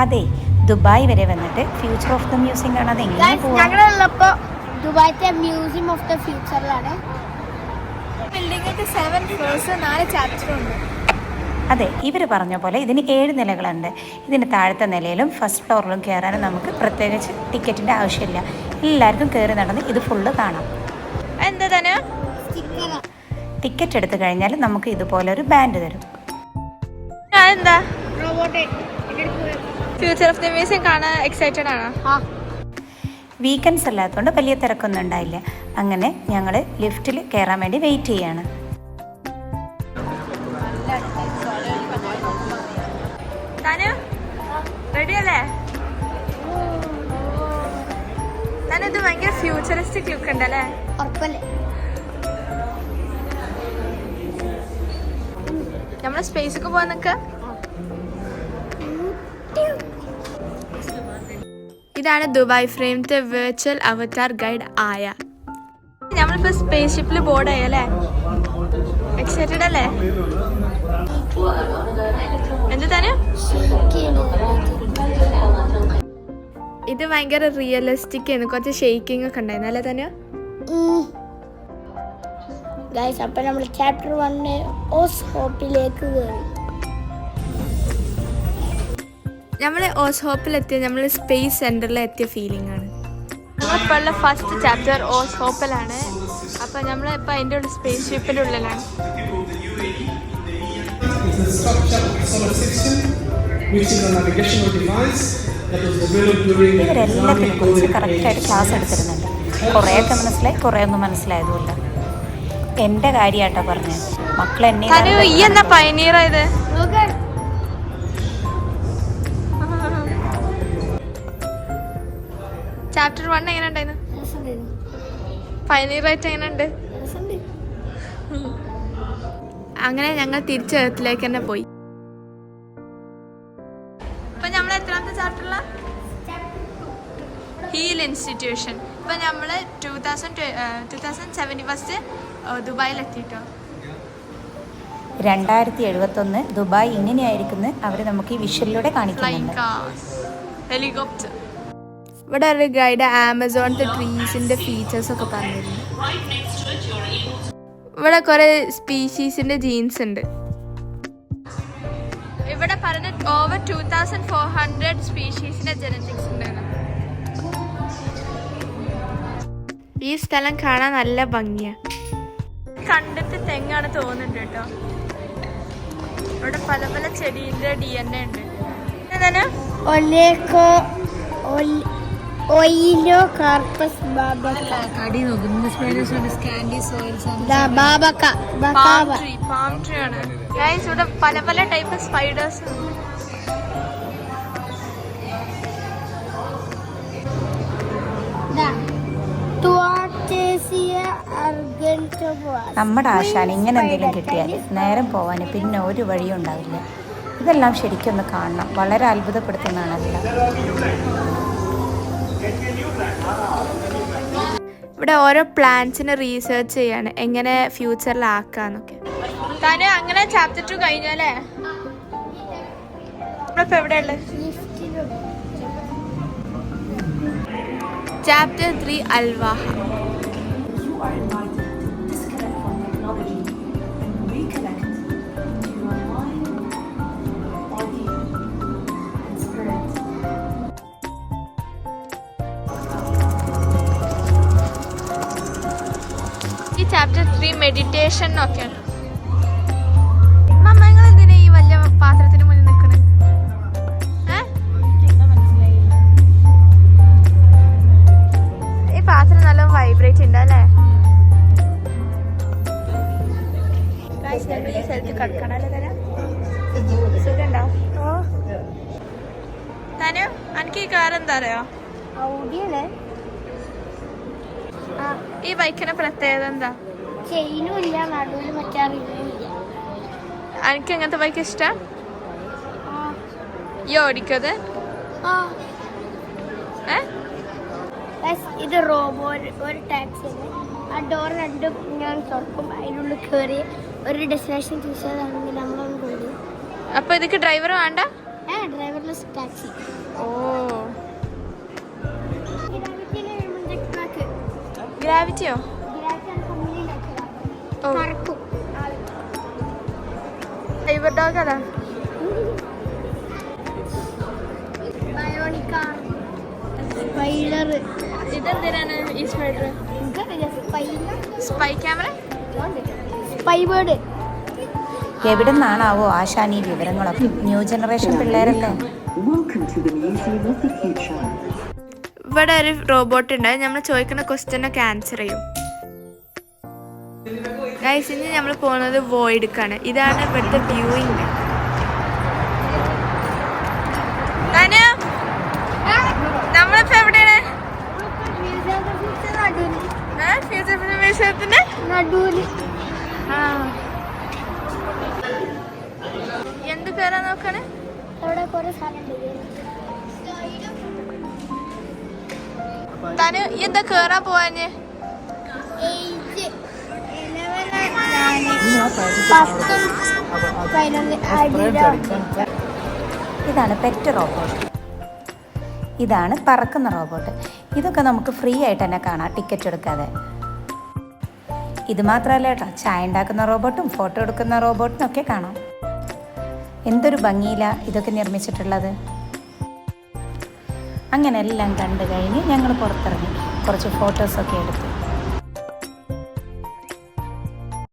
അതെ, ദുബായ് വരെ വന്നിട്ട് ഫ്യൂച്ചർ ഓഫ് ദ മ്യൂസിയം കാണാതെ എങ്ങനെ പോവാ? ഞങ്ങളുള്ളപ്പോൾ ദുബായിത്തെ മ്യൂസിയം ഓഫ് ദ ഫ്യൂച്ചറിലാണ്. ബിൽഡിങ്ങിന്റെ 7 ഫ്ലോർസ് 4 ചാപ്റ്റർ ഉണ്ട്. അതെ, ഇവർ പറഞ്ഞ പോലെ ഇതിന് 7 നിലകളുണ്ട്. ഇതിന് താഴത്തെ നിലയിലും ഫസ്റ്റ് ഫ്ലോറിലും കയറാനും നമുക്ക് പ്രത്യേകിച്ച് ടിക്കറ്റിൻ്റെ ആവശ്യമില്ല. എല്ലാവർക്കും കയറി നടന്ന് ഇത് ഫുള്ള് കാണാം. എന്താ തന്നെ ടിക്കറ്റ് എടുത്തു കഴിഞ്ഞാൽ നമുക്ക് ഇതുപോലെ ഒരു ബാൻഡ് തരും. എന്താ ഫ്യൂച്ചർ ഓഫ് ദ മ്യൂസിയം കാണാൻ എക്സൈറ്റഡ് ആണോ? വീക്കെൻഡ്സ് അല്ലാത്തതുകൊണ്ട് വലിയ തിരക്കൊന്നും ഉണ്ടായില്ല. അങ്ങനെ ഞങ്ങൾ ലിഫ്റ്റിൽ കയറാൻ വേണ്ടി വെയിറ്റ് ചെയ്യാണ്. റെഡി അല്ലേ? ഞാനിത് ഭയങ്കര ഫ്യൂച്ചറിസ്റ്റിക് ലുക്ക് ഉണ്ടല്ലേ? നമ്മള് സ്പേസൊക്കെ പോവാൻ നിക്ക. ഇതാണ് ദുബായ് ഫ്രെയിമിന്റെ വെർച്വൽ അവതാർ ഗൈഡ് ആയ. നമ്മളിപ്പോ സ്പേസ് ഷിപ്പിൽ ബോർഡ് ആയി അല്ലേ? എക്സൈറ്റഡ് അല്ലേ? എന്ത് തന്നെ ഇത് ഭയങ്കര റിയലിസ്റ്റിക് ആണ്. കുറച്ച് ഷെയ്ക്കിംഗ് ഒക്കെ ഉണ്ടായിരുന്നു അല്ലേ തന്നെ? അപ്പൊ നമ്മൾ ചാപ്റ്റർ 1 ഓസ് ഹോപ്പിലേക്ക് കയറി. നമ്മൾ ഓസ് ഹോപ്പിലെത്തിയ നമ്മൾ സ്പേസ് സെന്ററിൽ എത്തിയ ഫീലിംഗ് ആണ്. നമ്മളിപ്പോൾ ഉള്ള ഫസ്റ്റ് ചാപ്റ്റർ ഓസ് ഹോപ്പിലാണ്. അപ്പം നമ്മളിപ്പോൾ അതിൻ്റെ ഉള്ളിൽ സ്പേസ് ഷിപ്പിൻ്റെ ഉള്ളിലാണ്. ഇവരെല്ലാത്തിനെ കുറിച്ച് കറക്റ്റായിട്ട് ക്ലാസ് എടുത്തിരുന്നുണ്ട്. കുറേയൊക്കെ മനസ്സിലായി, കുറേയൊന്നും മനസ്സിലായതുമില്ല. എൻ്റെ കാര്യമായിട്ടാ പറഞ്ഞത്. മക്കളെന്നെ ഈ എന്നാ പയനീർ ആയത്? ചാപ്റ്റർ 1 എങ്ങനെ ഉണ്ടായിരുന്നു? പയനീറായിട്ട് എങ്ങനെ ഉണ്ട്? അങ്ങനെ ഞങ്ങൾ തിരിച്ച് എർത്തിലേക്ക് തന്നെ പോയി. ഇപ്പൊ നമ്മൾ എത്രാമത്തെ ചാപ്റ്ററിലാ? Heal institution. ഇപ്പൊ നമ്മള് 2071 ദുബായിൽ എത്തിട്ടോ. 2071 ദുബായ് ഇങ്ങനെയായിരിക്കും അവർ നമുക്ക് ഈ വിഷ്വലിലൂടെ കാണിക്കുന്നുണ്ട്. ഹെലികോപ്റ്റർ. ഇവിടെ ഒരു ഗൈഡ് ആമസോണിന്റെ ട്രീസിന്റെ ഫീച്ചേഴ്സ് ഒക്കെ പറഞ്ഞിരുന്നു. ഇവിടെ കുറെ സ്പീഷീസിന്റെ ജീൻസ് ഉണ്ട്. ഇവിടെ പറഞ്ഞ ഓവർ 2400 സ്പീഷീസിന്റെ ജനറ്റിക്സ് ഉണ്ട്. ഈ സ്ഥലം കാണാൻ നല്ല ഭംഗിയാ. കണ്ടിട്ട് തെങ്ങാണ് തോന്നുന്നുണ്ട് കേട്ടോ. ഇവിടെ പല പല ചെടീന്റെ DNA ഉണ്ട്. എന്താണ് ഇവിടെ പല പല ടൈപ്പ് സ്പൈഡേഴ്സ്. നമ്മുടെ ആശാൻ ഇങ്ങനെ എന്തെങ്കിലും കിട്ടിയാൽ നേരം പോവാൻ പിന്നെ ഒരു വഴിയും ഉണ്ടാവില്ല. ഇതെല്ലാം ശരിക്കും ഒന്ന് കാണണം. വളരെ അത്ഭുതപ്പെടുത്തുന്നതാണല്ല. ഇവിടെ ഓരോ പ്ലാന്റ്സിനെ റീസെർച്ച് ചെയ്യാണ് എങ്ങനെ ഫ്യൂച്ചറിലാക്കാന്നൊക്കെ. താന് അങ്ങനെ ചാപ്റ്റർ 2 കഴിഞ്ഞല്ലേ? നമ്മളിപ്പോ എവിടെയുള്ളത്? ചാപ്റ്റർ 3 അൽവാഹ. ചാപ്റ്റർ 3 മെഡിറ്റേഷൻ ഒക്കെയാണ്. മമ്മ നിങ്ങൾ എന്തിനാ ഈ വലിയ പാത്രത്തിന് മുന്നിൽ നിൽക്കണേ? ഈ പാത്രം നല്ല വൈബ്രേറ്റ് ഉണ്ട് അല്ലേ? ഈ സ്ഥലത്ത് കിടക്കണല്ലേ തരാം. സുഖണ്ടോ? താനോ എനിക്ക് ഈ കാർ എന്താ അറിയോ? ഈ ബൈക്കിന്റെ പ്രത്യേകത എന്താ? എനിക്ക് എങ്ങനത്തെ ബൈക്ക് ഇഷ്ടം? ഈ ഓടിക്കത്? ഇത് റോബോ ഒരു ടാക്സി. ആ ഡോർ രണ്ടും ഞാൻ തുറക്കും. അതിനുള്ളിൽ കയറി ഒരു ഡെസ്റ്റിനേഷൻ ചൂസ് ചെയ്താണെങ്കിൽ നമ്മളൊന്നും കൊണ്ടു. അപ്പൊ ഇതൊക്കെ ഡ്രൈവർ വേണ്ട? Driverless taxi. ഓ ഗ്രാവിറ്റിയിലെ ട്രാക്ക്. ഗ്രാവിറ്റിയോ? ഗ്രാവിറ്റിയാണ് കമ്പനി ഉണ്ടാക്കിയതാണ്. ഓ പറക്കും. ഫൈബർ ഡോഗ് അതാ. Bionic car. സ്പൈഡർ. ഇതെന്തിനാണ് ഈ spider? Spy camera. Spy bird. എവിടെ നിന്നാണാവോ ആശാൻ ഈ വിവരങ്ങളൊക്കെ? ന്യൂ ജനറേഷൻ പിള്ളേരല്ലേ. ഇവിടെ ഒരു റോബോട്ട് ഉണ്ട്. നമ്മൾ ചോദിക്കുന്ന ക്വസ്റ്റ്യനൊക്കെ ആൻസർ ചെയ്യും. ഗൈസ്, ഇനി നമ്മൾ പോകുന്നത് വോയിഡ്ക്കാണ്. ഇതാണ് ഇവിടുത്തെ വ്യൂയിങ്. നമ്മളിപ്പോ എവിടെയാണ്? മ്യൂസിയത്തിന്റെ നടുവില്. എന്ത് കയറാൻ നോക്കാണ്? അവിടെ കുറെ സാധനം താന് എന്താ കേറാൻ പോവാഞ്ഞ്? ഇതാണ് പെറ്റ് റോബോട്ട്. ഇതാണ് പറക്കുന്ന റോബോട്ട്. ഇതൊക്കെ നമുക്ക് ഫ്രീ ആയിട്ട് തന്നെ കാണാം, ടിക്കറ്റ് എടുക്കാതെ. ഇത് മാത്രമല്ല കേട്ടോ, ചായ ഉണ്ടാക്കുന്ന റോബോട്ടും ഫോട്ടോ എടുക്കുന്ന റോബോട്ടും ഒക്കെ കാണാം. എന്തൊരു ഭംഗിയിലാണ് ഇതൊക്കെ നിർമ്മിച്ചിട്ടുള്ളത്. അങ്ങനെ എല്ലാം കണ്ടു കഴിഞ്ഞ് ഞങ്ങൾ പുറത്തിറങ്ങി കുറച്ച് ഫോട്ടോസൊക്കെ എടുത്തു.